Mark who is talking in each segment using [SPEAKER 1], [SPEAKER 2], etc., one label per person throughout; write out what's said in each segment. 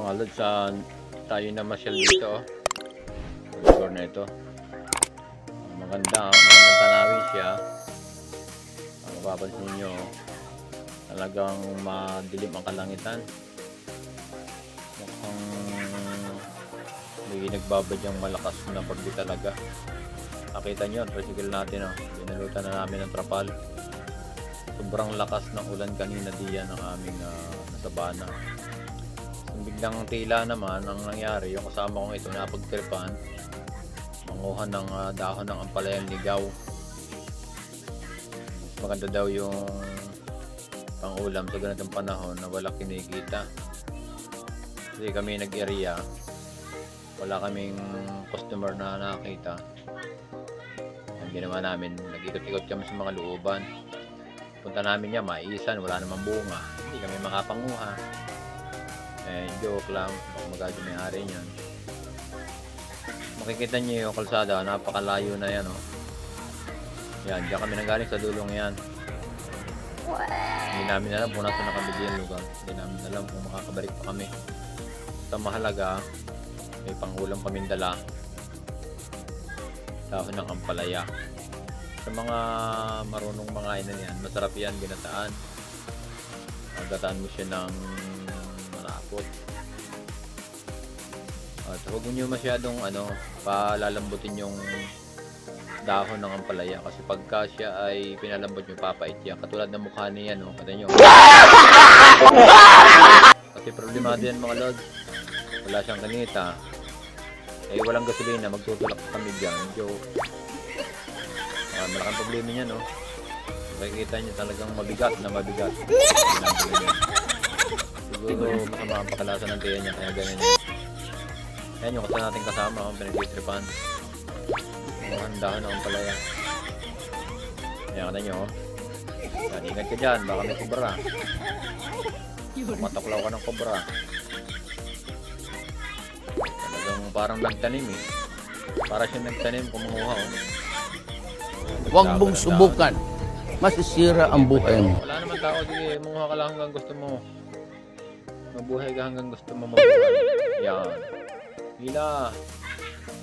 [SPEAKER 1] Mga lods, tayo na masyal dito. Lugar na ito. Magandang tanawin siya. Ang mapapansin nyo, talagang madilim ang kalangitan. Mukhang may nagbabadyang malakas na pagdi talaga. Nakita nyo, tricycle natin, binalutan na namin ng trapal. Sobrang lakas ng ulan kanina diyan ng aming nasabana. Biglang tila naman ang nangyari, yung kasama kong ito napagtripan, manguha ng dahon ng ampalayan ligaw. Maganda daw yung pang-ulam sa ganitong panahon na wala kinikita. Kasi kami nag-area, wala kaming customer na nakita. Ang ginawa namin, nag-ikot-ikot kami sa mga looban. Punta namin niya, maisan, wala namang bunga. Hindi kami makapanguha. Joke lang, baka magagawin may ari niyan. Makikita niyo yung kalsada, napakalayo na yan, Yan, diyan kami nanggaling sa dulong yan. Hindi namin alam kung nasa nakabili yung lugar. Hindi namin alam kung makakabalik pa kami. Basta mahalaga, may pangulam kaming dala. Dahon ng ampalaya. Sa mga marunong mga inan yan, masarap yan, ginataan. Magataan mo siya ng malapot. At huwag nyo masyadong palalambutin yung dahon ng ampalaya kasi pagka siya ay pinalambot nyo, papait yan. Katulad ng mukha niya, kata nyo. Kasi problemado yan mga lods. Wala siyang kanita. Walang gasolina, magtutulak kami dyan. Malaking problema niya, makikita nyo talagang mabigat na mabigat. Siguro masama ang pakalasan ng tiyan niya, kaya ganyan niya. Ayan yung kasa natin kasama, pinag-tripan. Handahan ang palaya. Ayan, kata nyo. Yan, ingat ka dyan, baka may kubra. Mataklaw ka ng kubra. Talagang parang nagtanim Para siya nagtanim, kumuha
[SPEAKER 2] Huwag mong subukan. Masisira ang buhay mo.
[SPEAKER 1] Wala naman tao, sige, munguha ka lang hanggang gusto mo. Mabuhay ka hanggang gusto mo mabuhay. Yan. Hila.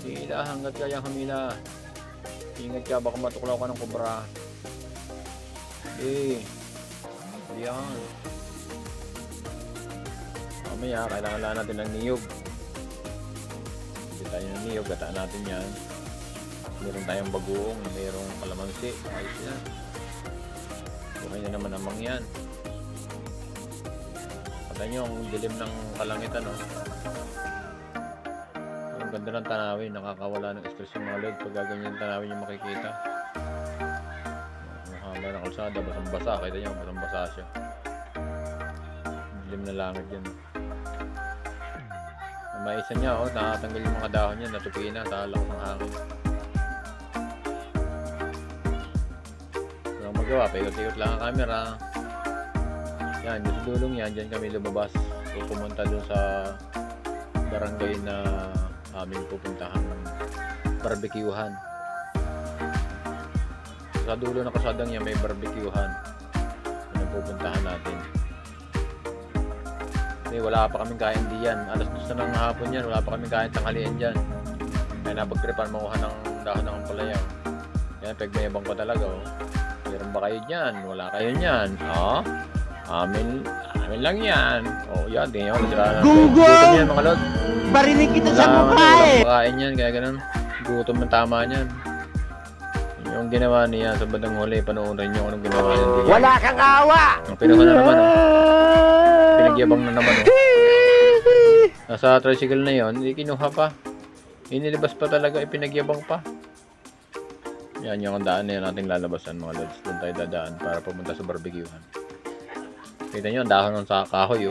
[SPEAKER 1] Hila hanggat kayang humila. Ingat ka, baka matuklaw ka ng kubra. Yan. Mamaya, kailangan lang natin ng niyog. Hindi tayo ng niyog, gataan natin yan. Meron tayong bagoong, mayroong kalamansi. Ayos yan. Buhay na naman amang yan. Pata nyo, ang dilim ng kalangitan, Ang ganda ng tanawin, nakakawala ng stress yung mga lods. Pag gaganyan tanawin yung makikita. Ang haba ng kalsada, basang-basa. Kita nyo, basang-basa siya. Dilim na langit yan. Maisa niya, nakatanggal yung mga dahon niya, natupi na, talak ng hangin. Magawa, paikot-ikot lang ang camera. Yan, yung dulong yan, dyan kami lumabas. So, pumunta dun sa barangay na aming pupuntahan ng barbecuehan. Sa dulo ng kasadang yan may barbecuehan. Yan ang pupuntahan natin. Wala pa kaming kain diyan. Alas 2 na ng hapon yan, wala pa kaming kain tanghalian dyan. Kaya napagtripan makuha ng dahon ng ampalaya. Yan, pagmayabang ko talaga. Meron ba kayo dyan? Wala kayo dyan. Amin lang yan. Yan. Tingnan nyo. Gutom yan mga lod.
[SPEAKER 2] Barinig kita sa mukha
[SPEAKER 1] Pakain yan. Kaya ganun. Gutom ng tama yan. Yung ginawa niya sa bandang huli. Panoorin nyo anong ginawa niya.
[SPEAKER 2] Wala kang awa!
[SPEAKER 1] Ang pinuha na naman. Pinagyabang na naman. Nasa tricycle na yon, hindi kinuha pa. Inilabas pa talaga. Ipinagyabang pa. Yan yung daan na nating lalabasan mga lods. Doon tayo dadaan para pumunta sa barbecuehan. Kita nyo, ang dahon ng kahoy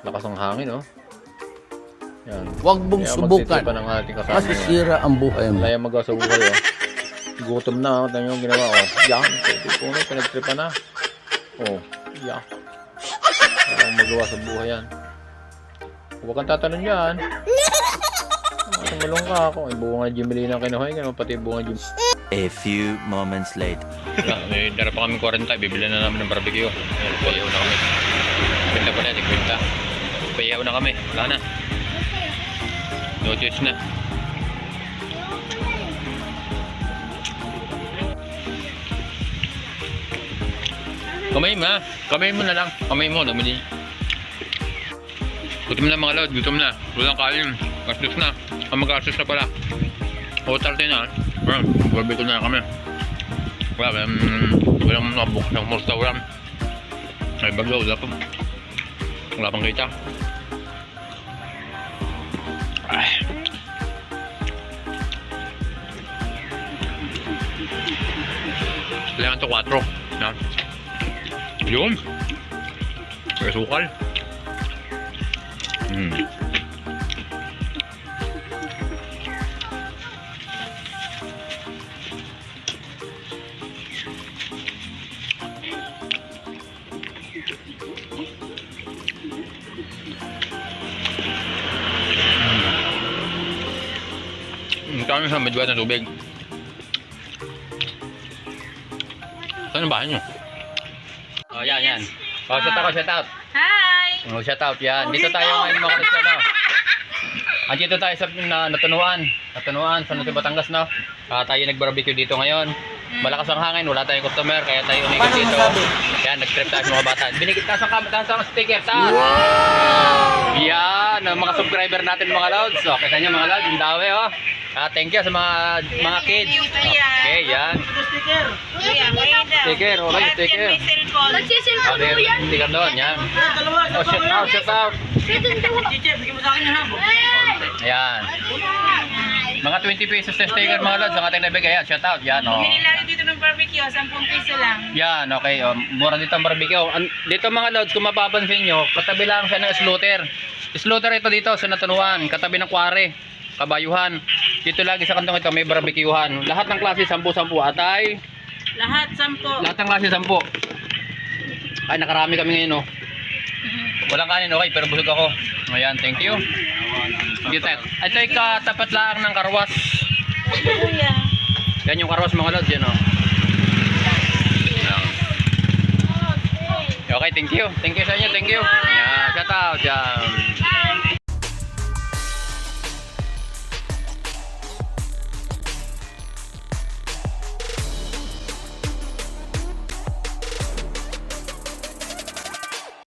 [SPEAKER 1] lakas ng hangin Yan.
[SPEAKER 2] Huwag mong subukan. Masisira ang buhay mo.
[SPEAKER 1] Wala yung magawa sa buhay Gutom na. Ito yung ginawa Yan. Puno, pinagtripa na. Yan. Walang magawa sa buhay yan. Huwag kang tatanong yan. Tumulong ka ako. Bunga Jimmy ng kinuhay. Pati bunga Jimmy.
[SPEAKER 3] A few moments later.
[SPEAKER 1] May dara pa kami 40, bibili na namin ng barbecue. Ayan, na kami. Kwenta pa na, kwenta. Payaw na kami. Wala na. No choice na. Kamay mo ha. Kamay mo na lang. Kamay mo. Nagmali. Gutom na mga lods. Gutom na. Walang kain. Gastos na. Ang mag-gastos na pala. Hotel din ha. Barbecue na kami. Walang nabukas ng restaurant. Ay bagyo. Wala pang kita. Ay. Kailangan to 4. Na. Yun. May sukal. Kami sa medwat ng tubig. Saan ang bahay nyo? Oh, yan. Oh, shout out.
[SPEAKER 4] Hi!
[SPEAKER 1] Oh, shout out yan. Dito tayo ngayon mga Kristiyano. Andito tayo sa Natunuan sa Nuti Batangas, no? Tayo nag-barbecue dito ngayon. Malakas ang hangin, wala tayong customer, kaya tayo umikot dito. Yan, nag-trip tayo sa mga bata. Binigit tayo sa sticker, ta! Wow! Yan, ang mga subscriber natin mga lods. So, kita nyo mga lods, yung dawe, oh. Thank you sa mga kids. Okay, yan. Sticker, okay, sticker.
[SPEAKER 4] Nagsisilpon
[SPEAKER 1] Okay,
[SPEAKER 4] mo yan?
[SPEAKER 1] sticker doon, yan. Oh, shout out. Ayan. Mga 20 pesos na sticker mga lods ang ating nabigay. Ayan, shout out. Yan, oh.
[SPEAKER 4] Bumili lang dito ng barbecue, 10 piso lang.
[SPEAKER 1] Yan, okay. Mura dito ang barbecue. Dito mga lods, kung mapapansin nyo, katabi lang siya ng slaughter. Slaughter ito dito sa Natunuan, katabi ng Kuware, Kabayuhan. Dito lagi sa kantong ito may barbecuehan. Lahat ng klase 10-10 atay.
[SPEAKER 4] Lahat 10.
[SPEAKER 1] Lahat ng klase 10. Ay, nakarami kami ngayon, oh. Walang kanin, okay, pero busog ako. Ayan, thank you. Dito, ito ay katapat lang ng karwas.
[SPEAKER 4] Kuya.
[SPEAKER 1] Yan yung karwas mga lods, yan, oh. Ayan. Okay, thank you. Thank you sa inyo, thank you. Shout out, yan.